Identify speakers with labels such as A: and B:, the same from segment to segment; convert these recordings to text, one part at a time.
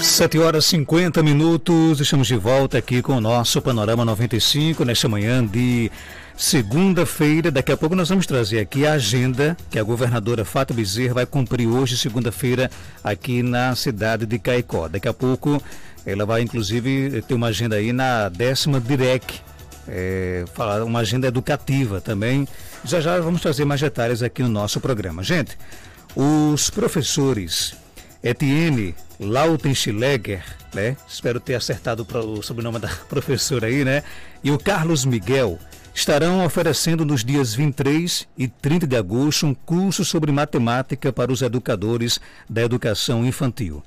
A: 7h50, estamos de volta aqui com o nosso Panorama 95, nesta manhã de segunda-feira. Daqui a pouco nós vamos trazer aqui a agenda que a governadora Fátima Bezerra vai cumprir hoje, segunda-feira, aqui na cidade de Caicó. Daqui a pouco ela vai, inclusive, ter uma agenda aí na 10ª DIREC, uma agenda educativa também. Já vamos trazer mais detalhes aqui no nosso programa. Gente, os professores Etienne Lautenschläger, né? Espero ter acertado o sobrenome da professora aí, né? E o Carlos Miguel estarão oferecendo nos dias 23 e 30 de agosto um curso sobre matemática para os educadores da educação infantil.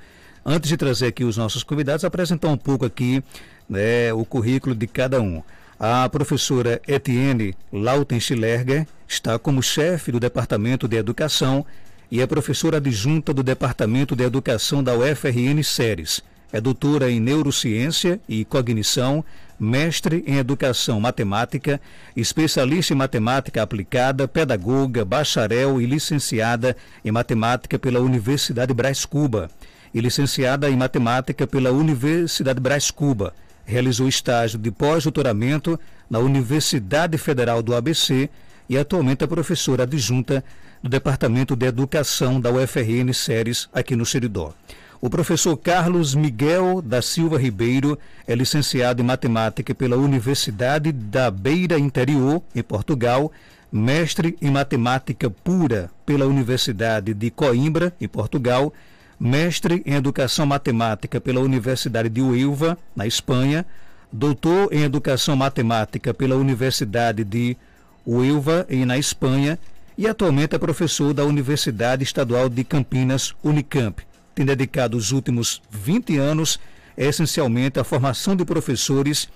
A: Antes de trazer aqui os nossos convidados, apresentar um pouco aqui, né, o currículo de cada um. A professora Etienne Lautenschläger está como chefe do Departamento de Educação e é professora adjunta do Departamento de Educação da UFRN Ceres. É doutora em Neurociência e Cognição, mestre em Educação Matemática, especialista em Matemática Aplicada, pedagoga, bacharel e licenciada em Matemática pela Universidade Brás Cuba e licenciada em Matemática pela Universidade Brás Cuba. Realizou estágio de pós-doutoramento na Universidade Federal do ABC e atualmente é professora adjunta do Departamento de Educação da UFRN Ceres, aqui no Seridó. O professor Carlos Miguel da Silva Ribeiro é licenciado em Matemática pela Universidade da Beira Interior, em Portugal, mestre em Matemática Pura pela Universidade de Coimbra, em Portugal, mestre em Educação Matemática pela Universidade de Huelva, na Espanha, doutor em Educação Matemática pela Universidade de Huelva, na Espanha, e atualmente é professor da Universidade Estadual de Campinas, Unicamp. Tem dedicado os últimos 20 anos essencialmente à formação de professores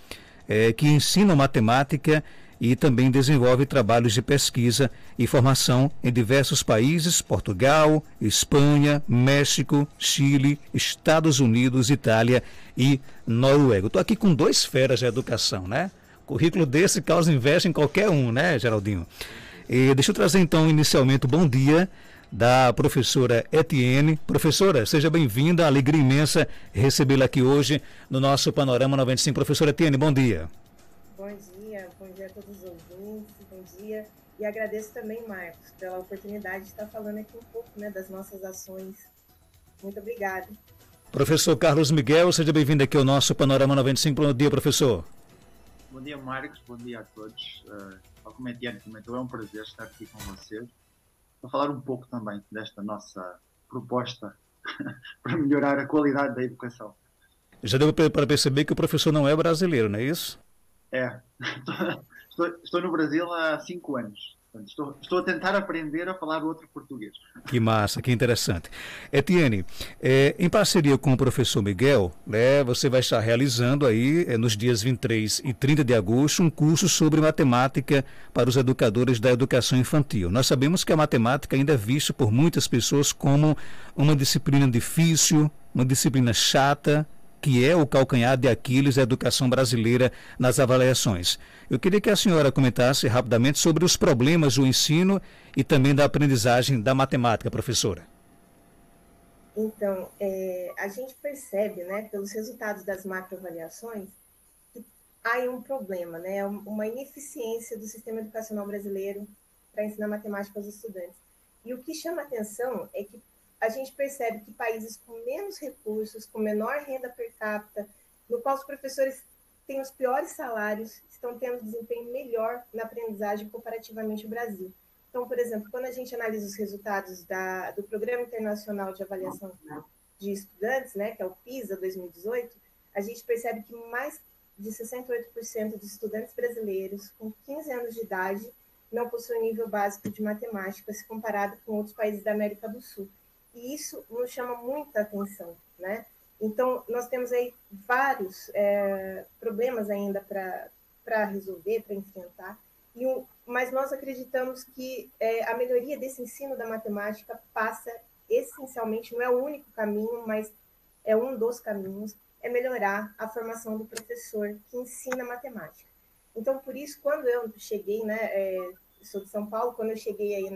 A: que ensinam matemática e também desenvolve trabalhos de pesquisa e formação em diversos países: Portugal, Espanha, México, Chile, Estados Unidos, Itália e Noruega. Estou aqui com dois feras da educação, né? Currículo desse causa inveja em qualquer um, né, Geraldinho? E deixa eu trazer então inicialmente o bom dia da professora Etienne. Professora, seja bem-vinda, alegria imensa recebê-la aqui hoje no nosso Panorama 95. Professora Etienne, bom dia.
B: Bom dia a todos os ouvintes, bom dia. E agradeço também, Marcos, pela oportunidade de estar falando aqui um pouco, né, das nossas ações. Muito obrigada.
A: Professor Carlos Miguel, seja bem-vindo aqui ao nosso Panorama 95. Bom dia, professor.
C: Bom dia, Marcos, bom dia a todos. Como a Etienne comentou, é um prazer estar aqui com vocês para falar um pouco também desta nossa proposta para melhorar a qualidade da educação.
A: Já deu para perceber que o professor não é brasileiro, não é isso?
C: Estou no Brasil há 5 anos. Estou a tentar aprender a falar outro português.
A: Que massa, que interessante. Etienne, em parceria com o professor Miguel, né, você vai estar realizando aí, nos dias 23 e 30 de agosto, um curso sobre matemática para os educadores da educação infantil. Nós sabemos que a matemática ainda é vista por muitas pessoas como uma disciplina difícil, uma disciplina chata, que é o calcanhar de Aquiles da educação brasileira nas avaliações. Eu queria que a senhora comentasse rapidamente sobre os problemas do ensino e também da aprendizagem da matemática, professora.
B: Então, a gente percebe, né, pelos resultados das macroavaliações, que há um problema, né, uma ineficiência do sistema educacional brasileiro para ensinar matemática aos estudantes. E o que chama atenção é que a gente percebe que países com menos recursos, com menor renda per capita, no qual os professores têm os piores salários, estão tendo desempenho melhor na aprendizagem comparativamente ao Brasil. Então, por exemplo, quando a gente analisa os resultados do Programa Internacional de Avaliação de Estudantes, né, que é o PISA 2018, a gente percebe que mais de 68% dos estudantes brasileiros com 15 anos de idade não possuem nível básico de matemática, se comparado com outros países da América do Sul. E isso nos chama muita atenção, né? Então, nós temos aí vários problemas ainda para resolver, para enfrentar, mas nós acreditamos que a melhoria desse ensino da matemática passa essencialmente, não é o único caminho, mas é um dos caminhos, é melhorar a formação do professor que ensina matemática. Então, por isso, quando eu cheguei, né, sou de São Paulo, quando eu cheguei aí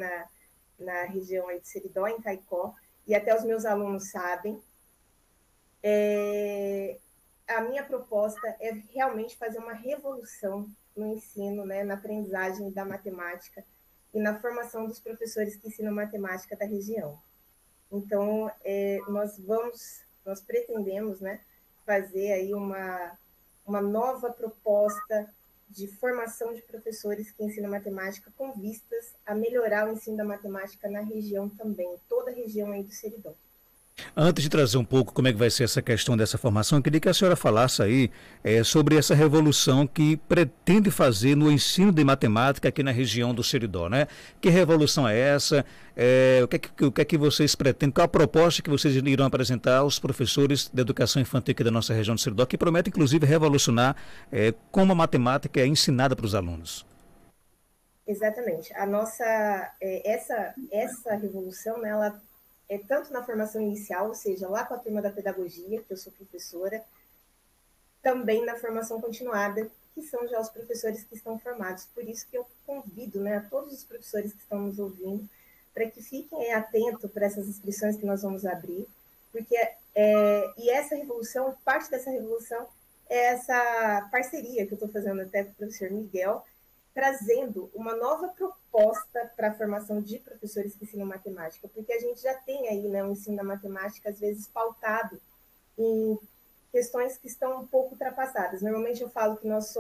B: na região aí de Seridó, em Caicó, e até os meus alunos sabem, a minha proposta é realmente fazer uma revolução no ensino, né, na aprendizagem da matemática e na formação dos professores que ensinam matemática da região. Então, nós pretendemos, né, fazer aí uma nova proposta de formação de professores que ensinam matemática com vistas a melhorar o ensino da matemática na região também, toda a região aí do Seridó.
A: Antes de trazer um pouco como é que vai ser essa questão dessa formação, eu queria que a senhora falasse aí sobre essa revolução que pretende fazer no ensino de matemática aqui na região do Seridó, né? Que revolução é essa? O que é que vocês pretendem? Qual a proposta que vocês irão apresentar aos professores de educação infantil aqui da nossa região do Seridó, que promete inclusive revolucionar como a matemática é ensinada para os alunos?
B: Exatamente. A nossa essa revolução, né, ela é tanto na formação inicial, ou seja, lá com a turma da pedagogia, que eu sou professora, também na formação continuada, que são já os professores que estão formados. Por isso que eu convido, né, a todos os professores que estão nos ouvindo para que fiquem atentos para essas inscrições que nós vamos abrir, porque e essa revolução, parte dessa revolução é essa parceria que eu estou fazendo até com o professor Miguel, trazendo uma nova proposta para a formação de professores que ensinam matemática, porque a gente já tem aí, né, um ensino da matemática, às vezes, pautado em questões que estão um pouco ultrapassadas. Normalmente eu falo que nós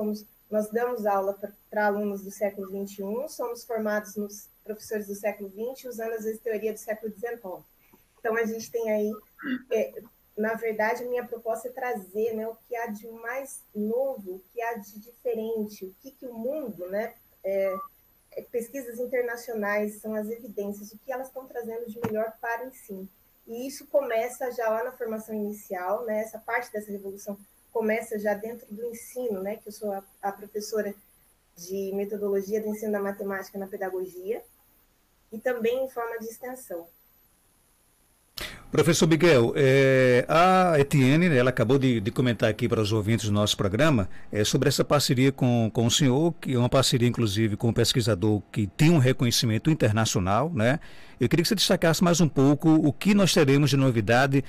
B: damos aula para alunos do século XXI, somos formados nos professores do século XX, usando, às vezes, teoria do século XIX. Então, a gente tem aí... na verdade, a minha proposta é trazer, né, o que há de mais novo, o que há de diferente, o que o mundo, né, pesquisas internacionais são as evidências, o que elas estão trazendo de melhor para o ensino. E isso começa já lá na formação inicial, né, essa parte dessa revolução começa já dentro do ensino, né, que eu sou a professora de metodologia do ensino da matemática na pedagogia, e também em forma de extensão.
A: Professor Miguel, a Etienne, ela acabou de comentar aqui para os ouvintes do nosso programa sobre essa parceria com o senhor, que é uma parceria, inclusive, com um pesquisador que tem um reconhecimento internacional, né? Eu queria que você destacasse mais um pouco o que nós teremos de novidade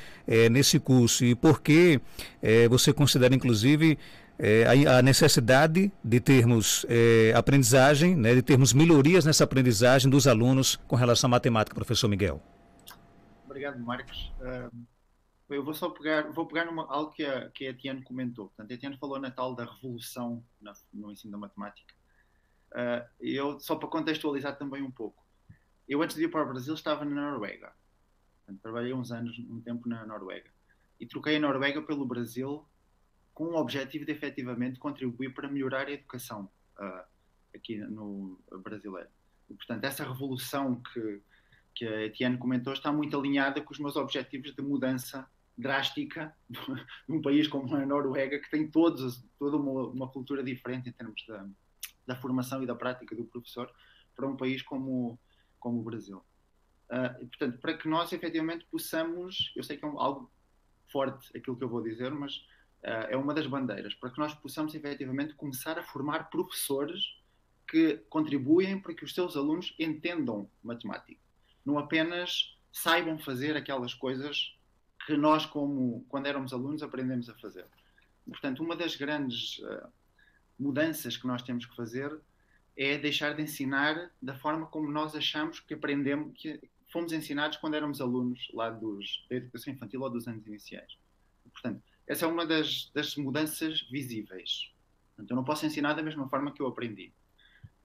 A: nesse curso e por que você considera, inclusive, a necessidade de termos aprendizagem, né, de termos melhorias nessa aprendizagem dos alunos com relação à matemática, professor Miguel.
C: Obrigado, Marcos. Eu vou pegar algo que a Etienne comentou. Portanto, a Etienne falou na tal da revolução no ensino da matemática. Só para contextualizar também um pouco, eu antes de ir para o Brasil estava na Noruega. Portanto, trabalhei um tempo na Noruega. E troquei a Noruega pelo Brasil com o objetivo de efetivamente contribuir para melhorar a educação aqui no brasileiro. E, portanto, essa revolução que a Etienne comentou está muito alinhada com os meus objetivos de mudança drástica num país como a Noruega, que tem toda uma cultura diferente em termos da formação e da prática do professor, para um país como o Brasil. E, portanto, para que nós efetivamente possamos, eu sei que é algo forte aquilo que eu vou dizer, mas é uma das bandeiras, para que nós possamos efetivamente começar a formar professores que contribuem para que os seus alunos entendam matemática. Não apenas saibam fazer aquelas coisas que nós, quando éramos alunos, aprendemos a fazer. Portanto, uma das grandes mudanças que nós temos que fazer é deixar de ensinar da forma como nós achamos que aprendemos, que fomos ensinados quando éramos alunos lá da educação infantil ou dos anos iniciais. Portanto, essa é uma das mudanças visíveis. Portanto, eu não posso ensinar da mesma forma que eu aprendi.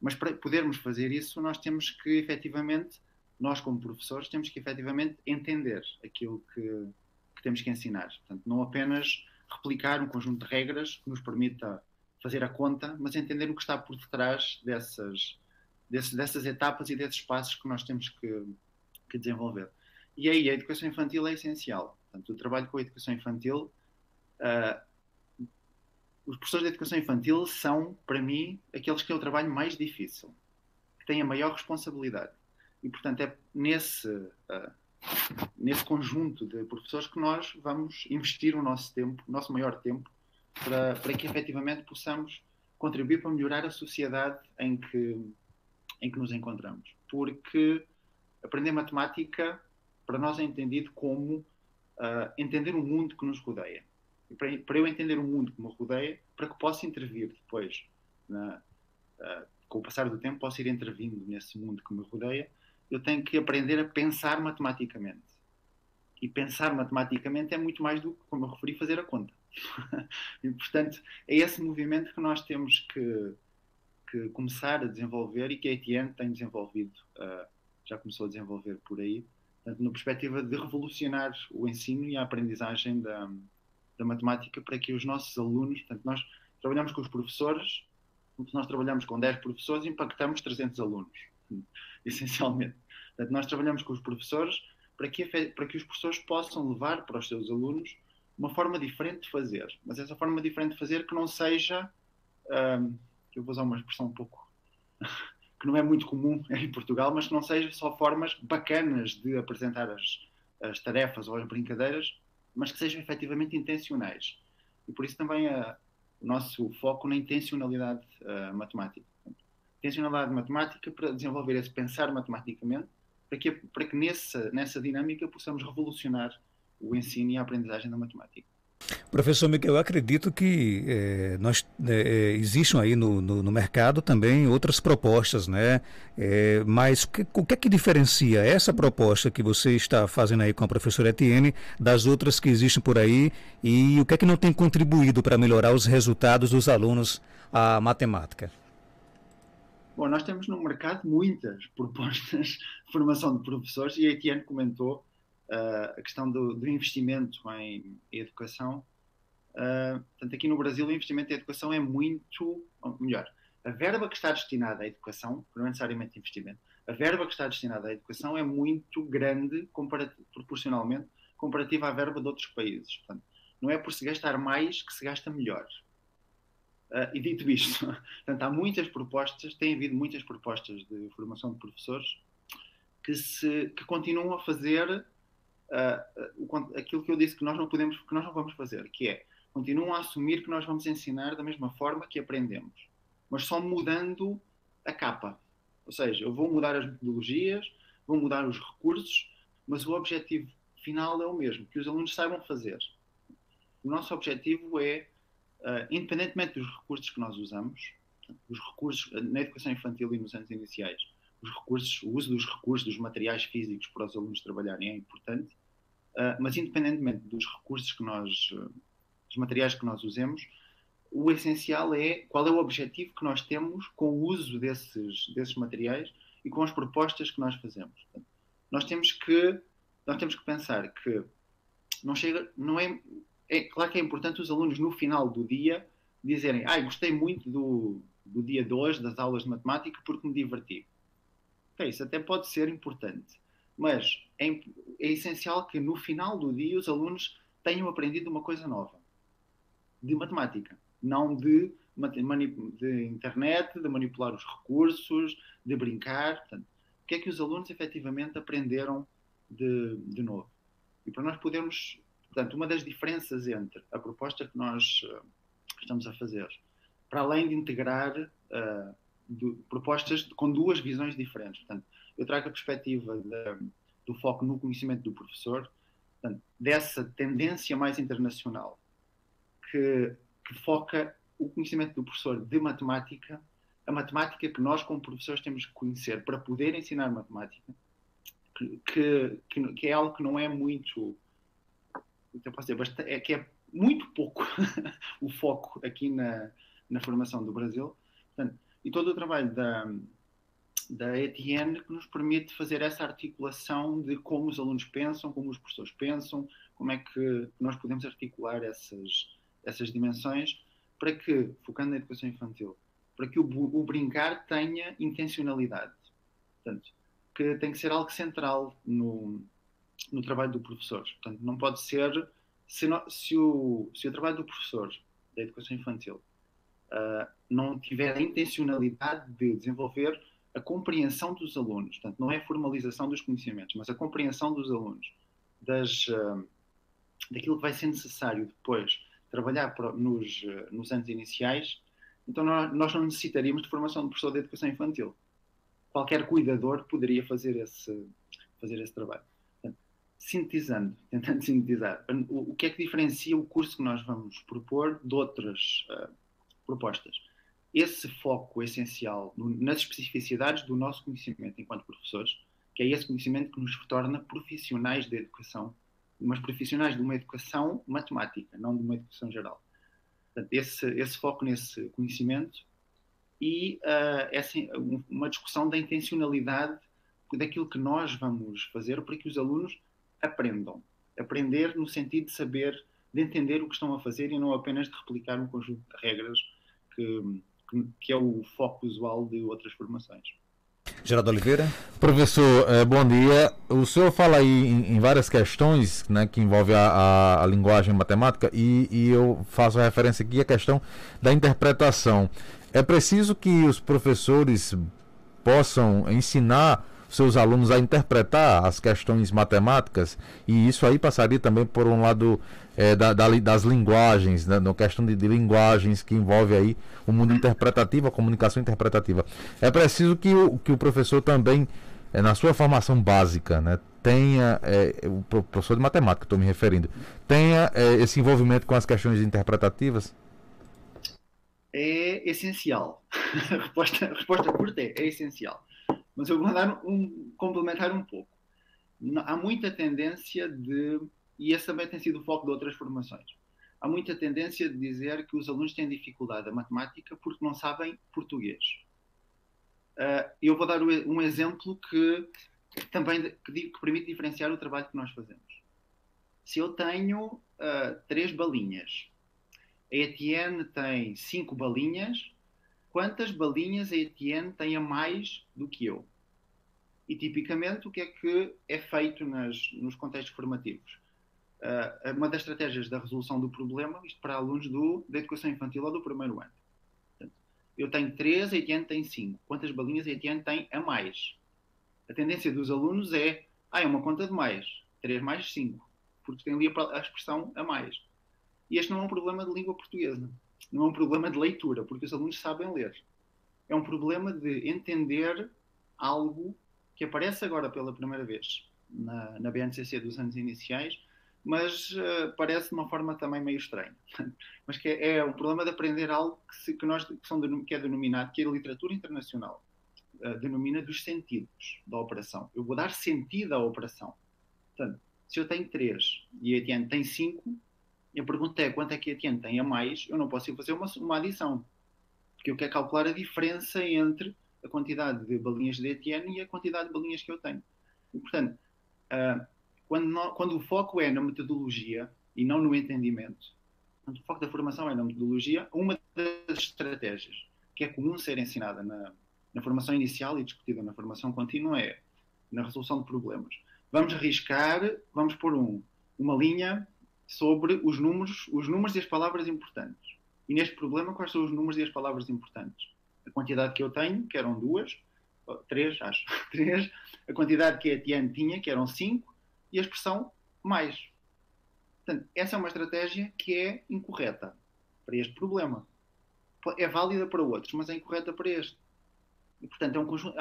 C: Mas para podermos fazer isso, nós temos que efetivamente... nós, como professores, temos que efetivamente entender aquilo que temos que ensinar. Portanto, não apenas replicar um conjunto de regras que nos permita fazer a conta, mas entender o que está por detrás dessas etapas e desses passos que nós temos que desenvolver. E aí a educação infantil é essencial. Portanto, o trabalho com a educação infantil, os professores de educação infantil são, para mim, aqueles que é o trabalho mais difícil, que têm a maior responsabilidade. E, portanto, é nesse conjunto de professores que nós vamos investir o nosso tempo, o nosso maior tempo, para que efetivamente possamos contribuir para melhorar a sociedade em que nos encontramos. Porque aprender matemática para nós é entendido como entender o mundo que nos rodeia. E para eu entender o mundo que me rodeia, para que possa intervir depois, com o passar do tempo, posso ir intervindo nesse mundo que me rodeia, eu tenho que aprender a pensar matematicamente. E pensar matematicamente é muito mais do que, como eu referi, fazer a conta. E, portanto, é esse movimento que nós temos que começar a desenvolver e que a ETN tem desenvolvido, já começou a desenvolver por aí, portanto, na perspectiva de revolucionar o ensino e a aprendizagem da matemática para que os nossos alunos, portanto, nós trabalhamos com os professores, nós trabalhamos com 10 professores e impactamos 300 alunos, essencialmente. Portanto, nós trabalhamos com os professores para que os professores possam levar para os seus alunos uma forma diferente de fazer, mas essa forma diferente de fazer que não seja, eu vou usar uma expressão um pouco que não é muito comum em Portugal, mas que não seja só formas bacanas de apresentar as tarefas ou as brincadeiras, mas que sejam efetivamente intencionais. E por isso também o nosso foco na intencionalidade matemática. Intencionalidade matemática para desenvolver esse pensar matematicamente, para que nessa dinâmica possamos revolucionar o ensino e a aprendizagem da matemática.
A: Professor Miguel, eu acredito que existam aí no mercado também outras propostas, né? Mas o que é que diferencia essa proposta que você está fazendo aí com a professora Etienne das outras que existem por aí e o que é que não tem contribuído para melhorar os resultados dos alunos à matemática?
C: Bom, nós temos no mercado muitas propostas de formação de professores e a Etienne comentou a questão do investimento em educação. Portanto, aqui no Brasil o investimento em educação é muito, ou melhor, a verba que está destinada à educação, não é necessariamente investimento, a verba que está destinada à educação é muito grande proporcionalmente comparativa à verba de outros países. Portanto, não é por se gastar mais que se gasta melhor. E dito isto, portanto, há muitas propostas, tem havido muitas propostas de formação de professores que continuam a fazer aquilo que eu disse que nós não vamos fazer, que é, continuam a assumir que nós vamos ensinar da mesma forma que aprendemos, mas só mudando a capa. Ou seja, eu vou mudar as metodologias, vou mudar os recursos, mas o objetivo final é o mesmo, que os alunos saibam fazer. O nosso objetivo é, independentemente dos recursos que nós usamos, os recursos na educação infantil e nos anos iniciais, o uso dos recursos, dos materiais físicos para os alunos trabalharem é importante, mas independentemente dos recursos dos materiais que nós usemos, o essencial é qual é o objetivo que nós temos com o uso desses materiais e com as propostas que nós fazemos. Portanto, nós temos que pensar que é claro que é importante os alunos no final do dia dizerem: gostei muito do dia de hoje, das aulas de matemática, porque me diverti. Okay, isso até pode ser importante, mas é essencial que no final do dia os alunos tenham aprendido uma coisa nova de matemática, não de internet, de manipular os recursos, de brincar. Portanto, o que é que os alunos efetivamente aprenderam de novo? E para nós podermos, portanto, uma das diferenças entre a proposta que nós estamos a fazer, para além de integrar propostas com duas visões diferentes. Portanto, eu trago a perspectiva do foco no conhecimento do professor, portanto, dessa tendência mais internacional que foca o conhecimento do professor de matemática, a matemática que nós como professores temos que conhecer para poder ensinar matemática, que é algo que não é muito, eu posso dizer, que é muito pouco o foco aqui na formação do Brasil. Portanto, e todo o trabalho da ETN que nos permite fazer essa articulação de como os alunos pensam, como os professores pensam, como é que nós podemos articular essas dimensões para que, focando na educação infantil, para que o brincar tenha intencionalidade. Portanto, que tem que ser algo central no trabalho do professor. Portanto, não pode ser, se o trabalho do professor da educação infantil não tiver a intencionalidade de desenvolver a compreensão dos alunos, portanto, não é a formalização dos conhecimentos, mas a compreensão dos alunos, daquilo que vai ser necessário depois trabalhar nos anos iniciais, então nós não necessitaríamos de formação de professor de educação infantil. Qualquer cuidador poderia fazer esse trabalho. Portanto, tentando sintetizar, o que é que diferencia o curso que nós vamos propor de outras propostas? Esse foco essencial nas especificidades do nosso conhecimento enquanto professores, que é esse conhecimento que nos torna profissionais da educação, mas profissionais de uma educação matemática, não de uma educação geral. Portanto, esse foco nesse conhecimento e uma discussão da intencionalidade daquilo que nós vamos fazer para que os alunos aprendam. Aprender no sentido de saber, de entender o que estão a fazer e não apenas de replicar um conjunto de regras que é o foco usual de outras formações.
A: Geraldo Oliveira.
D: Professor, bom dia. O senhor fala aí em várias questões, né, que envolvem a linguagem matemática e eu faço referência aqui à questão da interpretação. É preciso que os professores possam ensinar seus alunos a interpretar as questões matemáticas, e isso aí passaria também por um lado das linguagens, né, na questão de linguagens que envolve aí o mundo interpretativo, a comunicação interpretativa. É preciso que o professor também, na sua formação básica, né, tenha, o professor de matemática, estou me referindo, tenha esse envolvimento com as questões interpretativas?
C: É essencial. A resposta curta é essencial. Mas eu vou complementar um pouco. Há muita tendência e esse também tem sido o foco de outras formações, há muita tendência de dizer que os alunos têm dificuldade na matemática porque não sabem português. Eu vou dar um exemplo que permite diferenciar o trabalho que nós fazemos. Se eu tenho 3 balinhas, a Etienne tem 5 balinhas, quantas balinhas a Etienne tem a mais do que eu? E, tipicamente, o que é feito nos contextos formativos? Uma das estratégias da resolução do problema, isto para alunos da educação infantil ou do primeiro ano. Portanto, eu tenho 3, a Etienne tem 5. Quantas balinhas a Etienne tem a mais? A tendência dos alunos é uma conta de mais. 3 mais 5. Porque tem ali a expressão a mais. E este não é um problema de língua portuguesa. Não é um problema de leitura, porque os alunos sabem ler. É um problema de entender algo que aparece agora pela primeira vez na BNCC dos anos iniciais, mas parece de uma forma também meio estranha. Mas que é um problema de aprender algo que é denominado, que a literatura internacional denomina dos sentidos da operação. Eu vou dar sentido à operação. Portanto, se eu tenho 3 e a Etienne tem 5, e a pergunta é quanto é que a Etienne tem a mais, eu não posso ir fazer uma adição. Porque eu quero calcular a diferença entre a quantidade de balinhas de Etienne e a quantidade de balinhas que eu tenho. E, portanto, quando o foco é na metodologia e não no entendimento, quando o foco da formação é na metodologia, uma das estratégias que é comum ser ensinada na formação inicial e discutida na formação contínua é na resolução de problemas. Vamos vamos pôr uma linha sobre os números e as palavras importantes. E neste problema, quais são os números e as palavras importantes? A quantidade que eu tenho, que eram 3, acho, 3, a quantidade que a Etienne tinha, que eram 5, e a expressão mais. Portanto, essa é uma estratégia que é incorreta para este problema. É válida para outros, mas é incorreta para este. E, portanto, é um conjunto,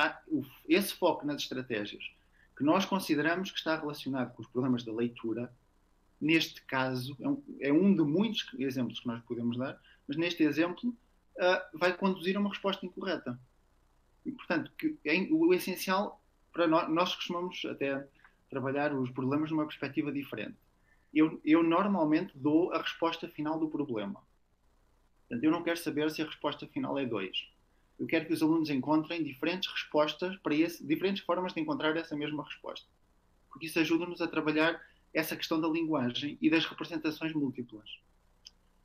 C: esse foco nas estratégias que nós consideramos que está relacionado com os problemas da leitura. Neste caso, é um de muitos exemplos que nós podemos dar, mas neste exemplo vai conduzir a uma resposta incorreta. E, portanto, o essencial para nós costumamos até trabalhar os problemas numa perspectiva diferente. Eu normalmente dou a resposta final do problema. Portanto, eu não quero saber se a resposta final é 2. Eu quero que os alunos encontrem diferentes respostas diferentes formas de encontrar essa mesma resposta. Porque isso ajuda-nos a trabalhar essa questão da linguagem e das representações múltiplas.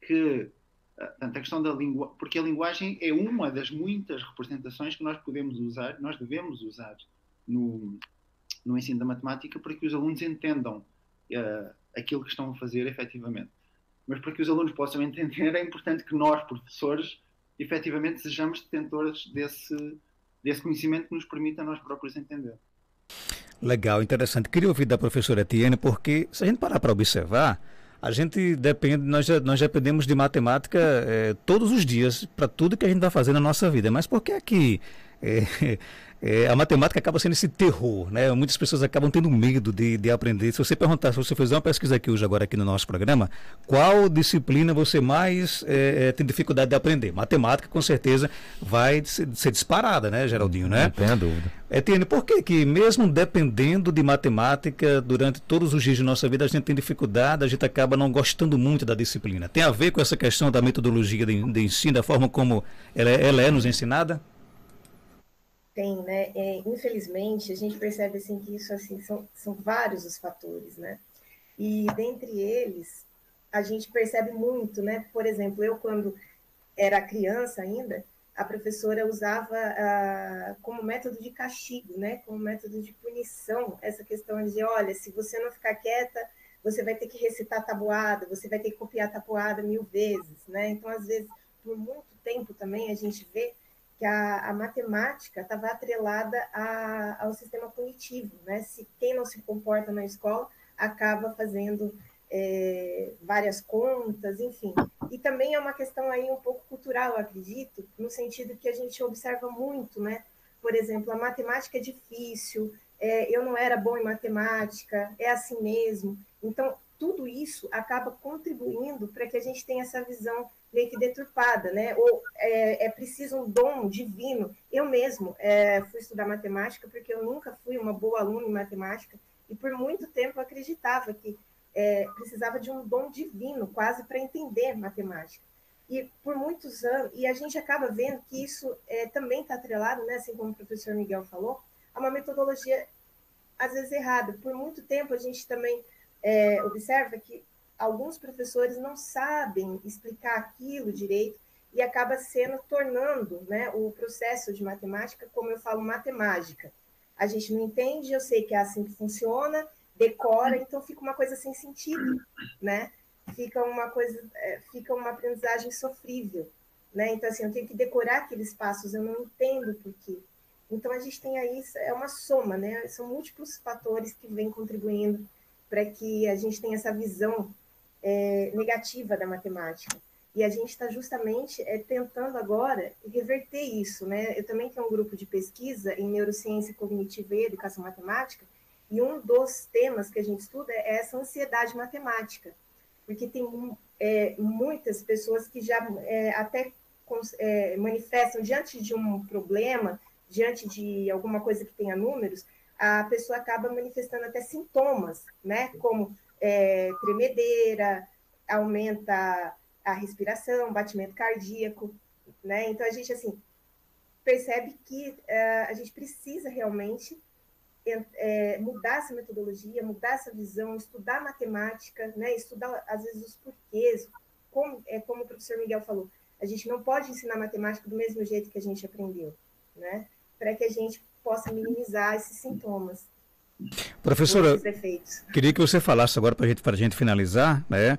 C: Portanto, a questão da porque a linguagem é uma das muitas representações que nós podemos usar, nós devemos usar no ensino da matemática para que os alunos entendam aquilo que estão a fazer efetivamente. Mas para que os alunos possam entender, é importante que nós, professores, efetivamente sejamos detentores desse conhecimento que nos permita a nós próprios entender.
A: Legal, interessante. Queria ouvir da professora Etienne, porque se a gente parar para observar, nós dependemos de matemática todos os dias para tudo que a gente vai fazer na nossa vida. Mas por que é que A matemática acaba sendo esse terror, né? Muitas pessoas acabam tendo medo de aprender. Se você perguntar, se você fizer uma pesquisa aqui hoje, agora aqui no nosso programa, qual disciplina você mais tem dificuldade de aprender? Matemática, com certeza, vai ser disparada, né, Geraldinho, né?
D: Não tenha dúvida.
A: Etienne, por que mesmo dependendo de matemática, durante todos os dias de nossa vida, a gente tem dificuldade, a gente acaba não gostando muito da disciplina? Tem a ver com essa questão da metodologia de ensino, da forma como ela é nos ensinada?
B: Tem, né? Infelizmente, a gente percebe assim que isso assim são vários os fatores, né? E dentre eles, a gente percebe muito, né? Por exemplo, eu quando era criança ainda, a professora usava como método de castigo, né? Como método de punição, essa questão de, olha, se você não ficar quieta, você vai ter que recitar a tabuada, você vai ter que copiar a tabuada 1000 vezes, né? Então, às vezes, por muito tempo também, a gente vê que a matemática estava atrelada ao sistema punitivo, né? Se quem não se comporta na escola acaba fazendo várias contas, enfim. E também é uma questão aí um pouco cultural, eu acredito, no sentido que a gente observa muito, né? Por exemplo, a matemática é difícil, eu não era bom em matemática, é assim mesmo. Então, tudo isso acaba contribuindo para que a gente tenha essa visão meio que deturpada, né? Ou é preciso um dom divino. Eu mesmo fui estudar matemática porque eu nunca fui uma boa aluna em matemática e por muito tempo eu acreditava que precisava de um dom divino quase para entender matemática. E por muitos anos, e a gente acaba vendo que isso também está atrelado, né, assim como o professor Miguel falou, a uma metodologia às vezes errada. Por muito tempo a gente também observa que alguns professores não sabem explicar aquilo direito e acaba tornando, né, o processo de matemática, como eu falo, matemática. A gente não entende, eu sei que é assim que funciona, decora, então fica uma coisa sem sentido, né? Fica uma aprendizagem sofrível, né? Então, assim, eu tenho que decorar aqueles passos, eu não entendo por quê. Então, a gente tem aí, é uma soma, né? São múltiplos fatores que vêm contribuindo para que a gente tenha essa visão negativa da matemática. E a gente está justamente tentando agora reverter isso, né? Eu também tenho um grupo de pesquisa em neurociência cognitiva e educação matemática, e um dos temas que a gente estuda é essa ansiedade matemática, porque tem muitas pessoas que já até manifestam diante de um problema, diante de alguma coisa que tenha números, a pessoa acaba manifestando até sintomas, né? Como tremedeira, aumenta a respiração, batimento cardíaco, né? Então a gente assim percebe que a gente precisa realmente mudar essa metodologia, mudar essa visão, estudar matemática, né? Estudar às vezes os porquês, como o professor Miguel falou, a gente não pode ensinar matemática do mesmo jeito que a gente aprendeu, né? Para que a gente possa minimizar esses sintomas.
A: Professora, queria que você falasse agora para a gente finalizar, né,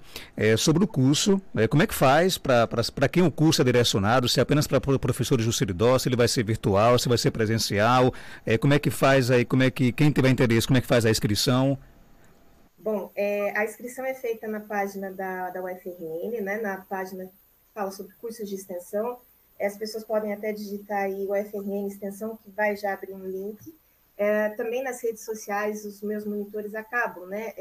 A: sobre o curso, como é que faz para quem o curso é direcionado, se é apenas para professores do Seridó, se ele vai ser virtual, se vai ser presencial, como é que faz aí, quem tiver interesse, como é que faz a inscrição?
B: Bom, a inscrição é feita na página da UFRN, né, na página que fala sobre cursos de extensão. As pessoas podem até digitar aí UFRN extensão, que vai já abrir um link. Também nas redes sociais, os meus monitores acabam, né,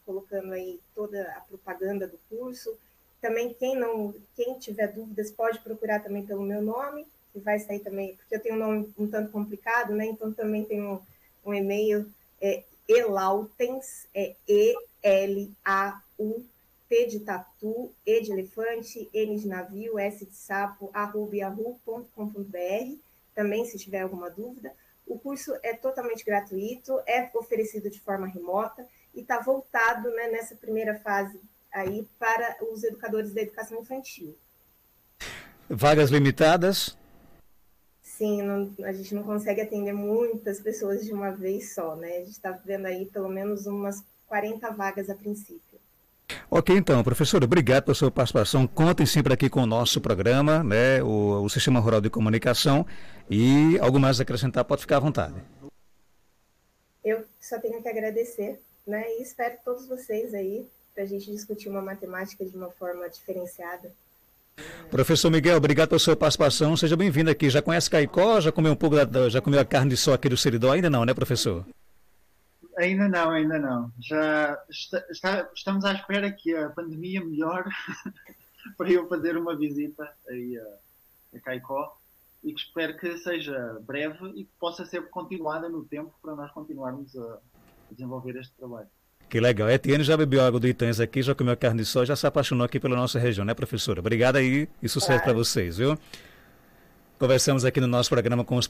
B: colocando aí toda a propaganda do curso. Também quem tiver dúvidas pode procurar também pelo meu nome, que vai sair também, porque eu tenho um nome um tanto complicado, né, então também tenho um e-mail, Elautens, ELAU, T de tatu, E de elefante, N de navio, S de sapo, @yahoo.com.br, também se tiver alguma dúvida. O curso é totalmente gratuito, é oferecido de forma remota e está voltado, né, nessa primeira fase aí para os educadores da educação infantil.
A: Vagas limitadas?
B: Sim, a gente não consegue atender muitas pessoas de uma vez só, né? A gente está vendo aí pelo menos umas 40 vagas a princípio.
A: Ok, então, professor, obrigado pela sua participação. Contem sempre aqui com o nosso programa, né, o Sistema Rural de Comunicação, e algo mais a acrescentar, pode ficar à vontade.
B: Eu só tenho que agradecer, né, e espero todos vocês aí para a gente discutir uma matemática de uma forma diferenciada.
A: Professor Miguel, obrigado pela sua participação. Seja bem-vindo aqui. Já conhece Caicó? Já comeu um pouco já comeu a carne de sol aqui do Seridó? Ainda não, né, professor?
C: Ainda não, ainda não. Já estamos à espera que a pandemia melhore para eu fazer uma visita aí a Caicó e que espero que seja breve e que possa ser continuada no tempo para nós continuarmos a desenvolver este trabalho.
A: Que legal. A Etienne já bebeu água do Itães aqui, já comeu carne de sol, já se apaixonou aqui pela nossa região, né, professora? Obrigado aí e sucesso para vocês, viu? Conversamos aqui no nosso programa com os